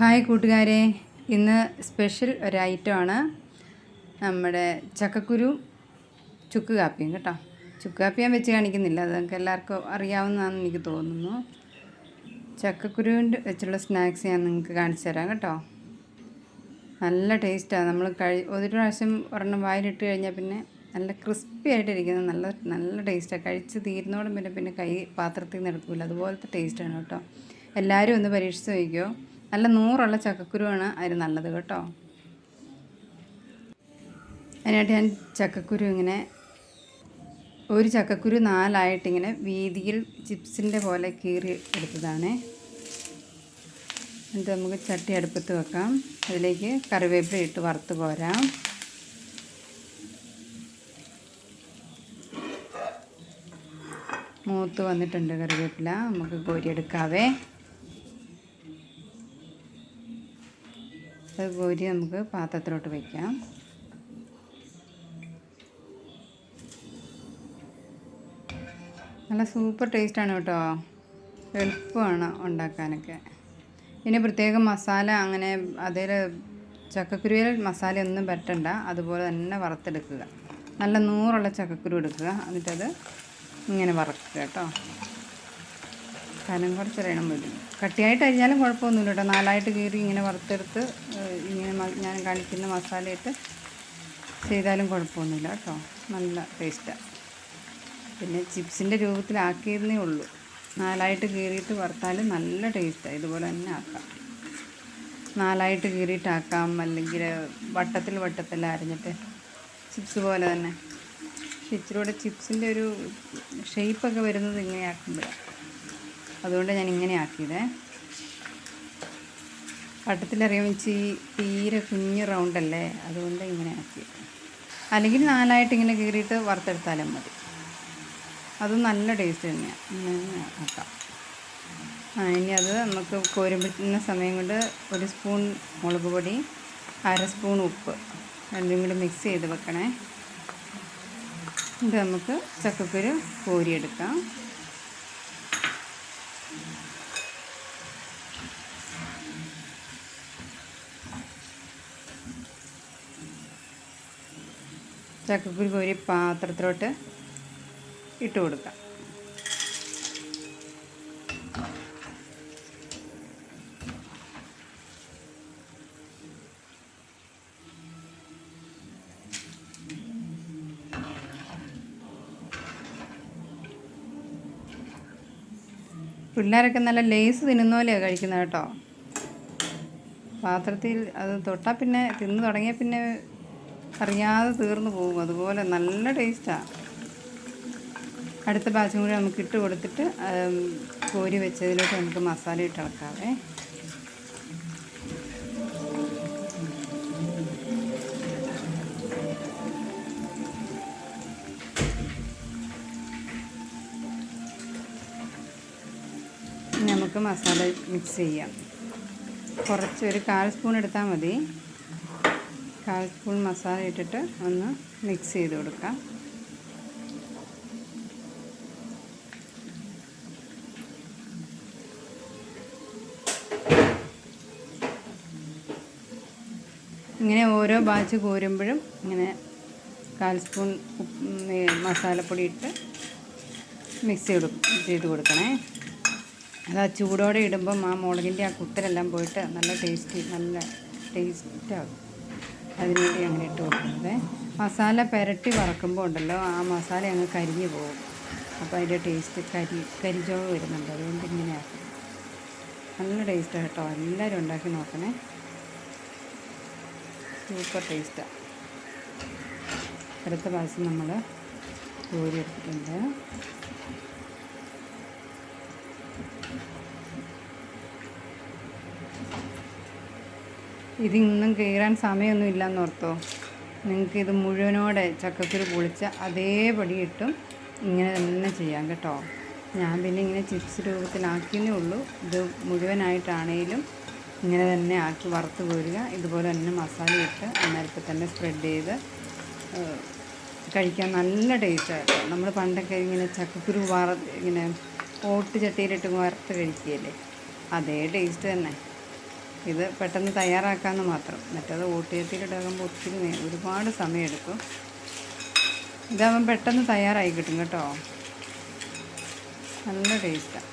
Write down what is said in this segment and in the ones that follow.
Hi കൂട്ടുകാരെ, ഇന്ന് special ഒരു ഐറ്റമാണ് നമ്മുടെ ചക്കക്കുരു ചുക്ക് കാപ്പിയും കേട്ടോ. ചുക്ക് കാപ്പി ഞാൻ വെച്ച് കാണിക്കുന്നില്ല, അത് നമുക്ക് എല്ലാവർക്കും അറിയാവുന്നതാണെന്ന് എനിക്ക് തോന്നുന്നു. ചക്കക്കുരുവിൻ്റെ വെച്ചുള്ള സ്നാക്സ് ഞാൻ നിങ്ങൾക്ക് കാണിച്ചു തരാം കേട്ടോ. നല്ല ടേസ്റ്റാണ്. നമ്മൾ ഒരു പ്രാവശ്യം ഒരെണ്ണം വായിലിട്ട് കഴിഞ്ഞാൽ പിന്നെ നല്ല ക്രിസ്പി ആയിട്ടിരിക്കുന്നത് നല്ല ടേസ്റ്റാണ്. കഴിച്ച് തീരുന്നോടും പിന്നെ കൈ പാത്രത്തിൽ നിന്ന് എടുക്കില്ല, അതുപോലത്തെ ടേസ്റ്റാണ് കേട്ടോ. എല്ലാവരും ഒന്ന് പരീക്ഷിച്ച് നോക്കിയോ. നല്ല നൂറുള്ള ചക്കക്കുരുവാണ് അതിന് നല്ലത് കേട്ടോ. അതിനായിട്ട് ഞാൻ ചക്കക്കുരു ഇങ്ങനെ ഒരു ചക്കക്കുരു 4 വീതിയിൽ ചിപ്സിൻ്റെ പോലെ കീറി എടുത്തതാണ്. എന്നിട്ട് നമുക്ക് ചട്ടി അടുപ്പത്ത് വെക്കാം. അതിലേക്ക് കറിവേപ്പില ഇട്ട് വറുത്ത് കോരാം. മൂത്ത് വന്നിട്ടുണ്ട് കറിവേപ്പില, നമുക്ക് കോരിയെടുക്കാവേ. അത് കോരി നമുക്ക് പാത്രത്തിലോട്ട് വയ്ക്കാം. നല്ല സൂപ്പർ ടേസ്റ്റാണ് കേട്ടോ, എളുപ്പമാണ് ഉണ്ടാക്കാനൊക്കെ. പിന്നെ പ്രത്യേകം മസാല അങ്ങനെ അതിൽ ചക്കക്കുരുവിൽ മസാലയൊന്നും പറ്റണ്ട, അതുപോലെ തന്നെ വറുത്തെടുക്കുക. നല്ല നൂറുള്ള ചക്കക്കുരു എടുക്കുക, എന്നിട്ടത് ഇങ്ങനെ വറുക്കുക കേട്ടോ. കനം കുറച്ചറിയണം വരും. കട്ടിയായിട്ട് അരിഞ്ഞാലും കുഴപ്പമൊന്നുമില്ല കേട്ടോ. 4 കീറി ഇങ്ങനെ വറുത്തെടുത്ത് ഇങ്ങനെ ഞാൻ കാണിക്കുന്ന മസാലയിട്ട് ചെയ്താലും കുഴപ്പമൊന്നുമില്ല കേട്ടോ. നല്ല ടേസ്റ്റാണ്. പിന്നെ ചിപ്സിൻ്റെ രൂപത്തിലാക്കിയതേ ഉള്ളൂ. 4 കീറിയിട്ട് വറുത്താലും നല്ല ടേസ്റ്റാണ്. ഇതുപോലെ തന്നെ ആക്കാം. 4 കീറിയിട്ടാക്കാം, അല്ലെങ്കിൽ വട്ടത്തിൽ അരിഞ്ഞിട്ട് ചിപ്സ് പോലെ തന്നെ. പക്ഷെ ഇച്ചിരൂടെ ചിപ്സിൻ്റെ ഒരു ഷേപ്പൊക്കെ വരുന്നത് ഇങ്ങനെ ആക്കുമ്പോഴാണ്. അതുകൊണ്ട് ഞാൻ ഇങ്ങനെ ആക്കിയതേ. വട്ടത്തിലറിയാൻ വെച്ച് തീരെ കുഞ്ഞ് റൗണ്ടല്ലേ, അതുകൊണ്ട് ഇങ്ങനെ ആക്കി. അല്ലെങ്കിൽ 4 ഇങ്ങനെ കീറിയിട്ട് വറുത്തെടുത്താലും മതി, അതും നല്ല ടേസ്റ്റ് തന്നെയാണ്. ഇങ്ങനെ ആക്കാം. ഇനി അത് നമുക്ക് കോരുമ്പറ്റുന്ന സമയം കൊണ്ട് 1 സ്പൂൺ മുളക് പൊടി, 1/2 സ്പൂൺ ഉപ്പ് രണ്ടും കൂടി മിക്സ് ചെയ്ത് വെക്കണേ. ഇത് നമുക്ക് ചക്കക്കുരു കോരിയെടുക്കാം. ചക്കക്കുരു കോരി പാത്രത്തിലോട്ട് ഇട്ട് കൊടുക്കാം. പിള്ളേരൊക്കെ നല്ല ലേസ് തിന്നുന്ന പോലെയാണ് കഴിക്കുന്നത് കേട്ടോ. പാത്രത്തിൽ അത് തൊട്ടാൽ പിന്നെ തിന്ന് തുടങ്ങിയാൽ പിന്നെ അറിയാതെ തീർന്നു പോകും. അതുപോലെ നല്ല ടേസ്റ്റാണ്. അടുത്ത ബാച്ചും കൂടി നമുക്ക് ഇട്ട് കൊടുത്തിട്ട് കോരി വെച്ചതിലോട്ട് നമുക്ക് മസാല ഇട്ട് ഇളക്കാവേ. നമുക്ക് മസാല മിക്സ് ചെയ്യാം. കുറച്ച് ഒരു 1/4 സ്പൂൺ എടുത്താൽ മതി. 1/4 സ്പൂൺ മസാല ഇട്ടിട്ട് ഒന്ന് മിക്സ് ചെയ്ത് കൊടുക്കാം. ഇങ്ങനെ ഓരോ ബാച്ച് കോരുമ്പോഴും ഇങ്ങനെ 1/4 സ്പൂൺ മസാലപ്പൊടി ഇട്ട് മിക്സ് ചെയ്ത് കൊടുക്കണേ. അത് ആ ചൂടോടെ ഇടുമ്പം ആ മുളകിൻ്റെ ആ കുത്തലെല്ലാം പോയിട്ട് നല്ല ടേസ്റ്റാകും. അതിനുവേണ്ടി അങ്ങനെ ഇട്ട് കൊടുക്കുന്നത്. മസാല പുരട്ടി വറക്കുമ്പോൾ ഉണ്ടല്ലോ, ആ മസാല അങ്ങ് കരിഞ്ഞു പോകും. അപ്പോൾ അതിൻ്റെ ടേസ്റ്റ് കരിചോവ് വരുന്നുണ്ട്. അതുകൊണ്ട് ഇങ്ങനെ ആക്കും. നല്ല ടേസ്റ്റാണ് കേട്ടോ. എല്ലാവരും ഉണ്ടാക്കി നോക്കണേ, സൂപ്പർ ടേസ്റ്റാണ്. അടുത്ത പ്രാവശ്യം നമ്മൾ കോരി എടുത്തിട്ടുണ്ട്. ഇതിന്നും കീറാൻ സമയമൊന്നും ഇല്ലയെന്ന് ഓർത്തോ. നിങ്ങൾക്കിത് മുഴുവനോടെ ചക്കക്കുരു പൊളിച്ച അതേപടി ഇട്ടും ഇങ്ങനെ തന്നെ ചെയ്യാം കേട്ടോ. ഞാൻ പിന്നെ ഇങ്ങനെ ചിപ്സ് രൂപത്തിലാക്കിയേ ഉള്ളൂ. ഇത് മുഴുവനായിട്ടാണേലും ഇങ്ങനെ തന്നെ ആക്കി വറുത്ത് കോരുക. ഇതുപോലെ തന്നെ മസാല ഇട്ട് അന്നേരത്തെ തന്നെ സ്പ്രെഡ് ചെയ്ത് കഴിക്കാൻ നല്ല ടേസ്റ്റാണ്. നമ്മൾ പണ്ടൊക്കെ ഇങ്ങനെ ചക്കക്കുരു ഇങ്ങനെ ഓട്ട് ചട്ടിയിലിട്ട് വറുത്ത് കഴിക്കുകയല്ലേ, അതേ ടേസ്റ്റ് തന്നെ. ഇത് പെട്ടെന്ന് തയ്യാറാക്കാമെന്ന് മാത്രം. മറ്റേത് ഓട്ടുചട്ടിയിലിടാകുമ്പോൾ ഒരുപാട് സമയമെടുക്കും. ഇതാകുമ്പം പെട്ടെന്ന് തയ്യാറായി കിട്ടും കേട്ടോ. നല്ല ടേസ്റ്റാണ്.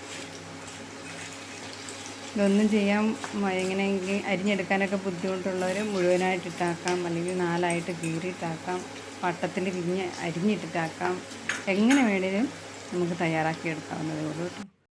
ഇതൊന്നും ചെയ്യാൻ എങ്ങനെയെങ്കിൽ അരിഞ്ഞെടുക്കാനൊക്കെ ബുദ്ധിമുട്ടുള്ളവർ മുഴുവനായിട്ടിട്ടാക്കാം, അല്ലെങ്കിൽ 4ആയിട്ട് കീറിയിട്ടാക്കാം, വട്ടത്തിൽ അരിഞ്ഞിട്ടിട്ടാക്കാം. എങ്ങനെ വേണേലും നമുക്ക് തയ്യാറാക്കി എടുക്കാവുന്നതേ ഉള്ളൂ കേട്ടോ.